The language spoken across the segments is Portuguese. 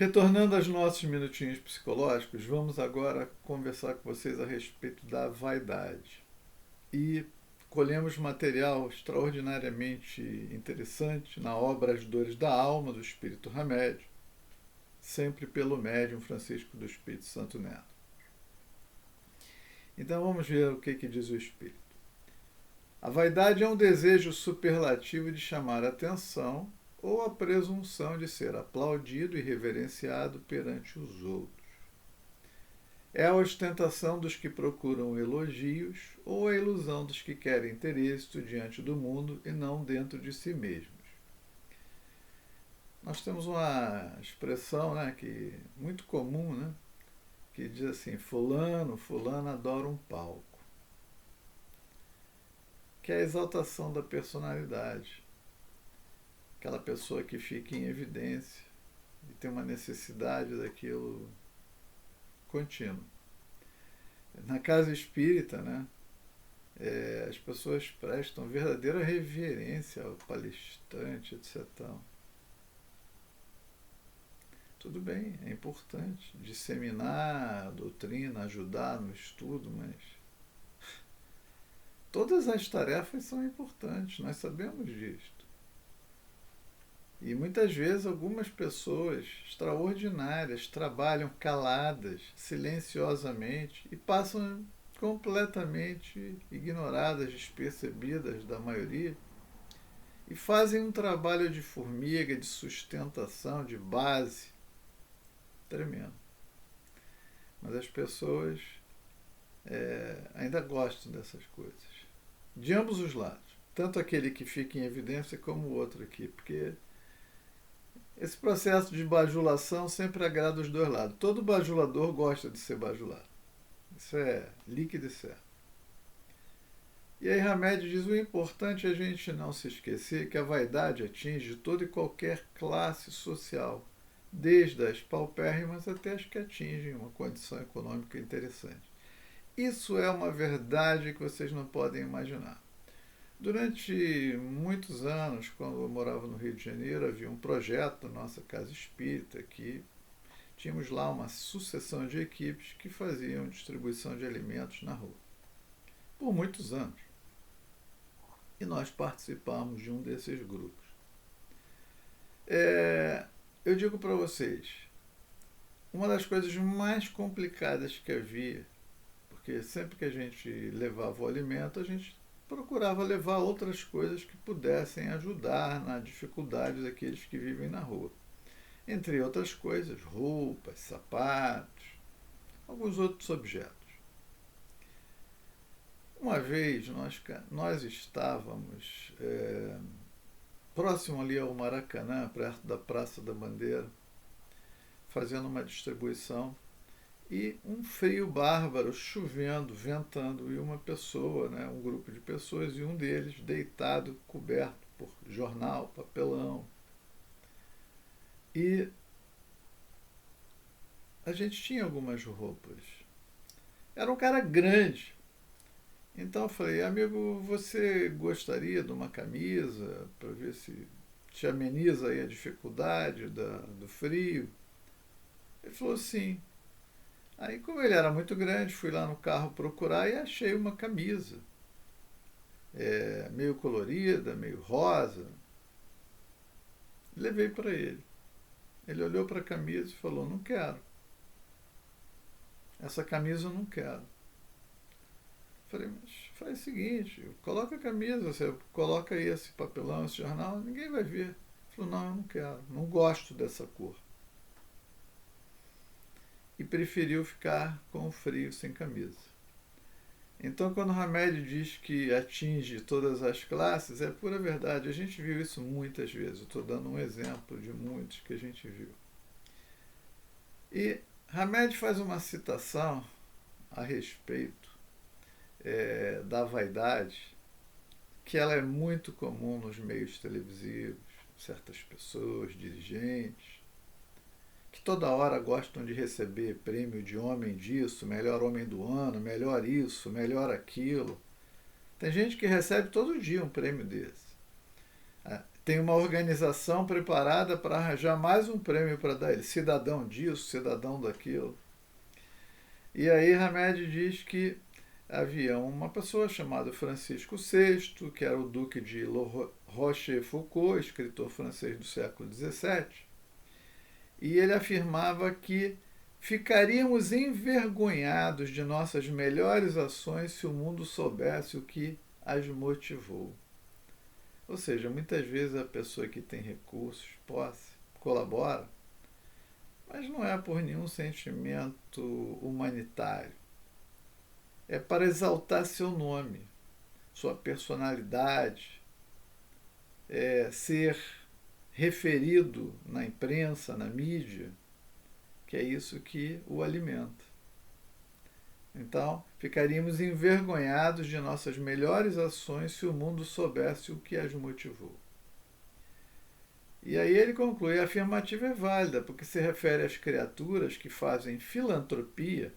Retornando aos nossos minutinhos psicológicos, vamos agora conversar com vocês a respeito da vaidade. E colhemos material extraordinariamente interessante na obra As Dores da Alma, do Espírito Hamed, sempre pelo médium Francisco do Espírito Santo Neto. Então vamos ver o que diz o Espírito. A vaidade é um desejo superlativo de chamar a atenção ou a presunção de ser aplaudido e reverenciado perante os outros. É a ostentação dos que procuram elogios ou a ilusão dos que querem ter êxito diante do mundo e não dentro de si mesmos. Nós temos uma expressão, que muito comum, que diz assim: fulano adora um palco. Que é a exaltação da personalidade. Aquela pessoa que fica em evidência e tem uma necessidade daquilo contínuo. Na casa espírita, as pessoas prestam verdadeira reverência ao palestrante, etc. Tudo bem, é importante disseminar a doutrina, ajudar no estudo, mas todas as tarefas são importantes, nós sabemos disto. E muitas vezes algumas pessoas extraordinárias trabalham caladas, silenciosamente e passam completamente ignoradas, despercebidas da maioria e fazem um trabalho de formiga, de sustentação, de base tremendo. Mas as pessoas ainda gostam dessas coisas. De ambos os lados. Tanto aquele que fica em evidência como o outro aqui. Porque esse processo de bajulação sempre agrada os dois lados. Todo bajulador gosta de ser bajulado. Isso é líquido e certo. E aí Hamed diz: o importante é a gente não se esquecer que a vaidade atinge toda e qualquer classe social, desde as paupérrimas até as que atingem uma condição econômica interessante. Isso é uma verdade que vocês não podem imaginar. Durante muitos anos, quando eu morava no Rio de Janeiro, havia um projeto da nossa casa espírita que tínhamos lá uma sucessão de equipes que faziam distribuição de alimentos na rua. Por muitos anos. E nós participamos de um desses grupos. Eu digo para vocês, uma das coisas mais complicadas que havia, porque sempre que a gente levava o alimento, a gente procurava levar outras coisas que pudessem ajudar na dificuldade daqueles que vivem na rua. Entre outras coisas, roupas, sapatos, alguns outros objetos. Uma vez nós estávamos próximo ali ao Maracanã, perto da Praça da Bandeira, fazendo uma distribuição, e um frio bárbaro, chovendo, ventando, e uma pessoa, um grupo de pessoas, e um deles deitado, coberto por jornal, papelão. E a gente tinha algumas roupas. Era um cara grande. Então eu falei: amigo, você gostaria de uma camisa para ver se te ameniza aí a dificuldade do frio? Ele falou sim. Aí, como ele era muito grande, fui lá no carro procurar e achei uma camisa. Meio colorida, meio rosa. Levei para ele. Ele olhou para a camisa e falou: não quero. Essa camisa eu não quero. Falei: mas faz o seguinte, coloca a camisa, você coloca aí esse papelão, esse jornal, ninguém vai ver. Ele falou: não, eu não quero, não gosto dessa cor. E preferiu ficar com o frio sem camisa. Então, quando o Hamed diz que atinge todas as classes, é pura verdade. A gente viu isso muitas vezes. Eu estou dando um exemplo de muitos que a gente viu. E Hamed faz uma citação a respeito da vaidade, que ela é muito comum nos meios televisivos, certas pessoas, dirigentes, que toda hora gostam de receber prêmio de homem disso, melhor homem do ano, melhor isso, melhor aquilo. Tem gente que recebe todo dia um prêmio desse. tem uma organização preparada para arranjar mais um prêmio para dar ele, cidadão disso, cidadão daquilo. E aí Hamed diz que havia uma pessoa chamada Francisco VI, que era o duque de La Rochefoucauld, escritor francês do século XVII, e ele afirmava que ficaríamos envergonhados de nossas melhores ações se o mundo soubesse o que as motivou. Ou seja, muitas vezes a pessoa que tem recursos, posse, colabora, mas não é por nenhum sentimento humanitário. É para exaltar seu nome, sua personalidade, ser referido na imprensa, na mídia, que é isso que o alimenta. Então, ficaríamos envergonhados de nossas melhores ações se o mundo soubesse o que as motivou. E aí ele conclui: a afirmativa é válida, porque se refere às criaturas que fazem filantropia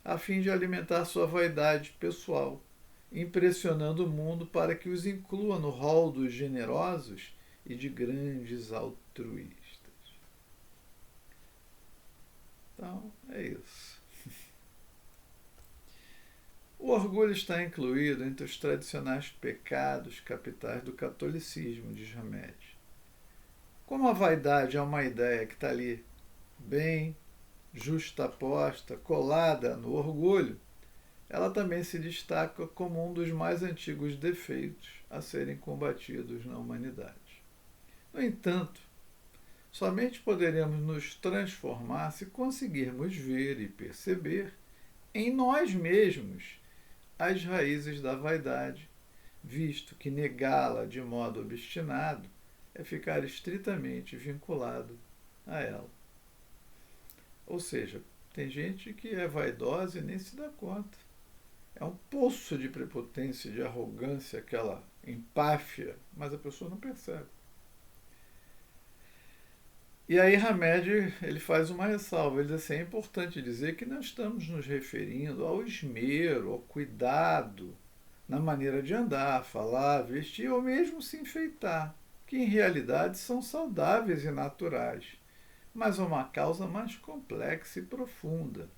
a fim de alimentar sua vaidade pessoal, impressionando o mundo para que os inclua no rol dos generosos e de grandes altruístas. Então, é isso. O orgulho está incluído entre os tradicionais pecados capitais do catolicismo, diz Hamed. Como a vaidade é uma ideia que está ali bem justaposta, colada no orgulho, ela também se destaca como um dos mais antigos defeitos a serem combatidos na humanidade. No entanto, somente poderemos nos transformar se conseguirmos ver e perceber em nós mesmos as raízes da vaidade, visto que negá-la de modo obstinado é ficar estritamente vinculado a ela. Ou seja, tem gente que é vaidosa e nem se dá conta. É um poço de prepotência, de arrogância, aquela empáfia, mas a pessoa não percebe. E aí Hamed, ele faz uma ressalva, ele diz assim: é importante dizer que não estamos nos referindo ao esmero, ao cuidado na maneira de andar, falar, vestir ou mesmo se enfeitar, que em realidade são saudáveis e naturais, mas a uma causa mais complexa e profunda.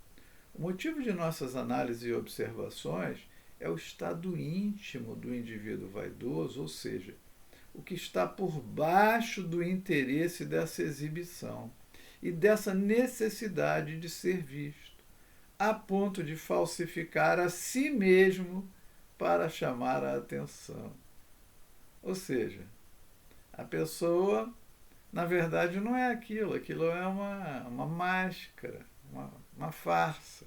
O motivo de nossas análises e observações é o estado íntimo do indivíduo vaidoso, ou seja, o que está por baixo do interesse dessa exibição e dessa necessidade de ser visto, a ponto de falsificar a si mesmo para chamar a atenção. Ou seja, a pessoa, na verdade, não é aquilo é uma máscara, uma farsa.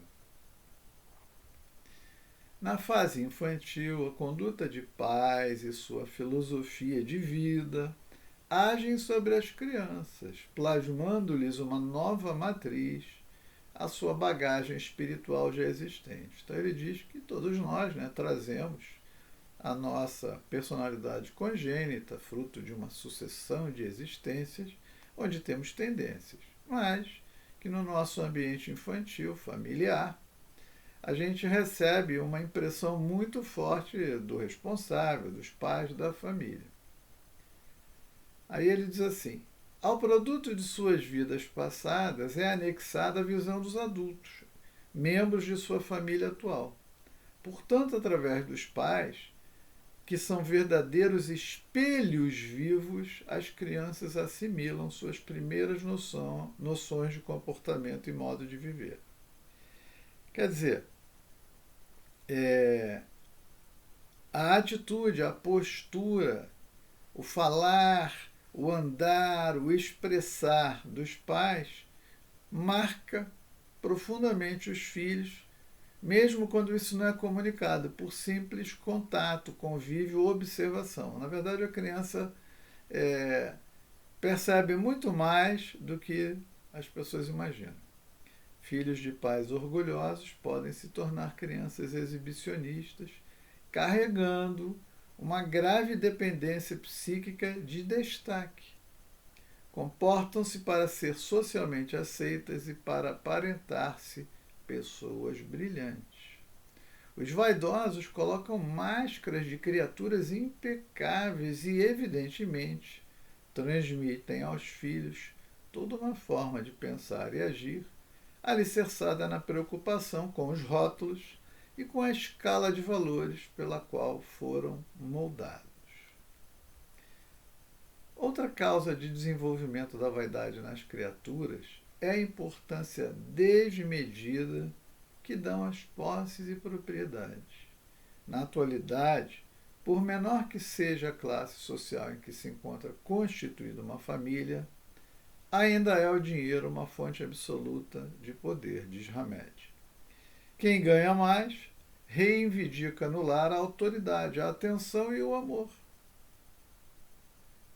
Na fase infantil, a conduta de pais e sua filosofia de vida agem sobre as crianças, plasmando-lhes uma nova matriz, a sua bagagem espiritual já existente. Então ele diz que todos nós, trazemos a nossa personalidade congênita, fruto de uma sucessão de existências, onde temos tendências, mas que no nosso ambiente infantil, familiar, a gente recebe uma impressão muito forte do responsável, dos pais, da família. Aí ele diz assim: ao produto de suas vidas passadas é anexada a visão dos adultos, membros de sua família atual. Portanto, através dos pais, que são verdadeiros espelhos vivos, as crianças assimilam suas primeiras noções de comportamento e modo de viver. Quer dizer, a atitude, a postura, o falar, o andar, o expressar dos pais marca profundamente os filhos, mesmo quando isso não é comunicado, por simples contato, convívio ou observação. Na verdade, a criança percebe muito mais do que as pessoas imaginam. Filhos de pais orgulhosos podem se tornar crianças exibicionistas, carregando uma grave dependência psíquica de destaque. Comportam-se para ser socialmente aceitas e para aparentar-se pessoas brilhantes. Os vaidosos colocam máscaras de criaturas impecáveis e, evidentemente, transmitem aos filhos toda uma forma de pensar e agir, alicerçada na preocupação com os rótulos e com a escala de valores pela qual foram moldados. Outra causa de desenvolvimento da vaidade nas criaturas é a importância desmedida que dão às posses e propriedades. Na atualidade, por menor que seja a classe social em que se encontra constituída uma família, ainda é o dinheiro uma fonte absoluta de poder, diz Hamed. Quem ganha mais reivindica no lar a autoridade, a atenção e o amor.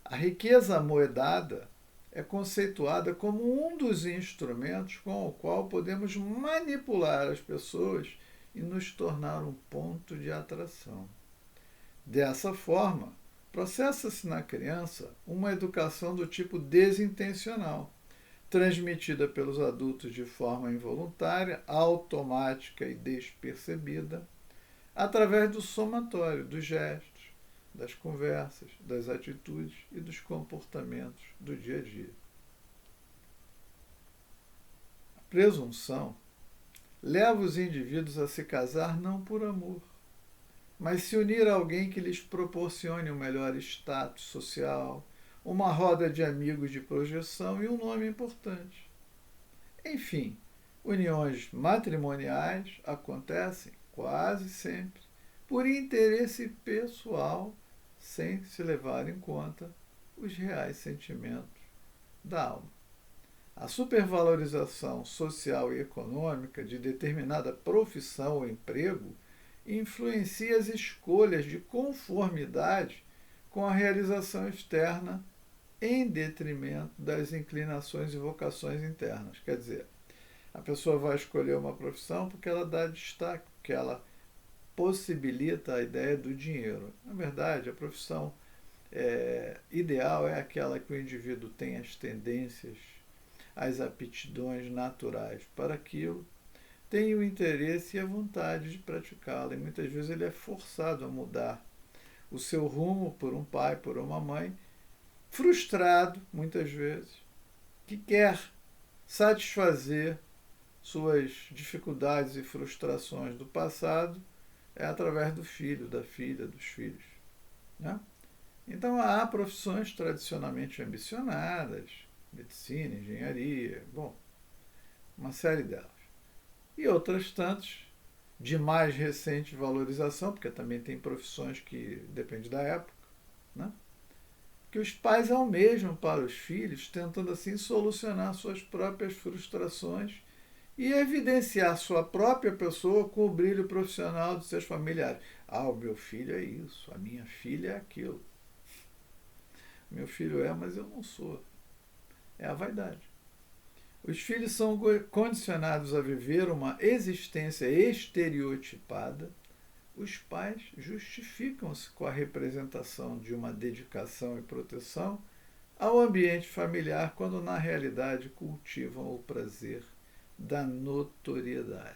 A riqueza amoedada é conceituada como um dos instrumentos com o qual podemos manipular as pessoas e nos tornar um ponto de atração. Dessa forma, processa-se na criança uma educação do tipo desintencional, transmitida pelos adultos de forma involuntária, automática e despercebida, através do somatório dos gestos, das conversas, das atitudes e dos comportamentos do dia a dia. A presunção leva os indivíduos a se casar não por amor, mas se unir a alguém que lhes proporcione um melhor status social, uma roda de amigos de projeção e um nome importante. Enfim, uniões matrimoniais acontecem quase sempre por interesse pessoal, sem se levar em conta os reais sentimentos da alma. A supervalorização social e econômica de determinada profissão ou emprego influencia as escolhas de conformidade com a realização externa em detrimento das inclinações e vocações internas. Quer dizer, a pessoa vai escolher uma profissão porque ela dá destaque, porque ela possibilita a ideia do dinheiro. Na verdade, a profissão ideal é aquela que o indivíduo tem as tendências, as aptidões naturais para aquilo, tem o interesse e a vontade de praticá-la. E muitas vezes ele é forçado a mudar o seu rumo por um pai, por uma mãe, frustrado, muitas vezes, que quer satisfazer suas dificuldades e frustrações do passado através do filho, da filha, dos filhos. Né? Então há profissões tradicionalmente ambicionadas, medicina, engenharia, uma série delas. E outras tantas de mais recente valorização, porque também tem profissões que depende da época, né? Que os pais almejam para os filhos, tentando assim solucionar suas próprias frustrações e evidenciar sua própria pessoa com o brilho profissional de seus familiares. Ah, o meu filho é isso, a minha filha é aquilo. Meu filho é, mas eu não sou. É a vaidade. Os filhos são condicionados a viver uma existência estereotipada. Os pais justificam-se com a representação de uma dedicação e proteção ao ambiente familiar, quando na realidade cultivam o prazer da notoriedade.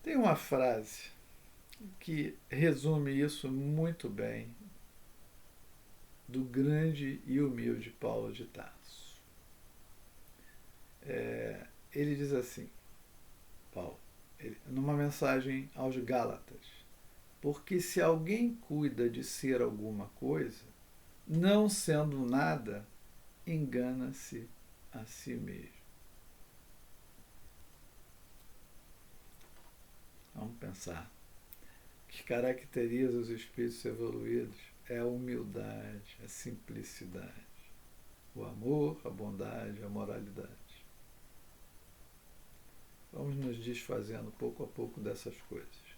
Tem uma frase que resume isso muito bem, do grande e humilde Paulo de Tarso. Ele diz assim, Paulo, numa mensagem aos Gálatas: porque se alguém cuida de ser alguma coisa, não sendo nada, engana-se a si mesmo. Vamos pensar. O que caracteriza os espíritos evoluídos é a humildade, a simplicidade, o amor, a bondade, a moralidade. Vamos nos desfazendo pouco a pouco dessas coisas.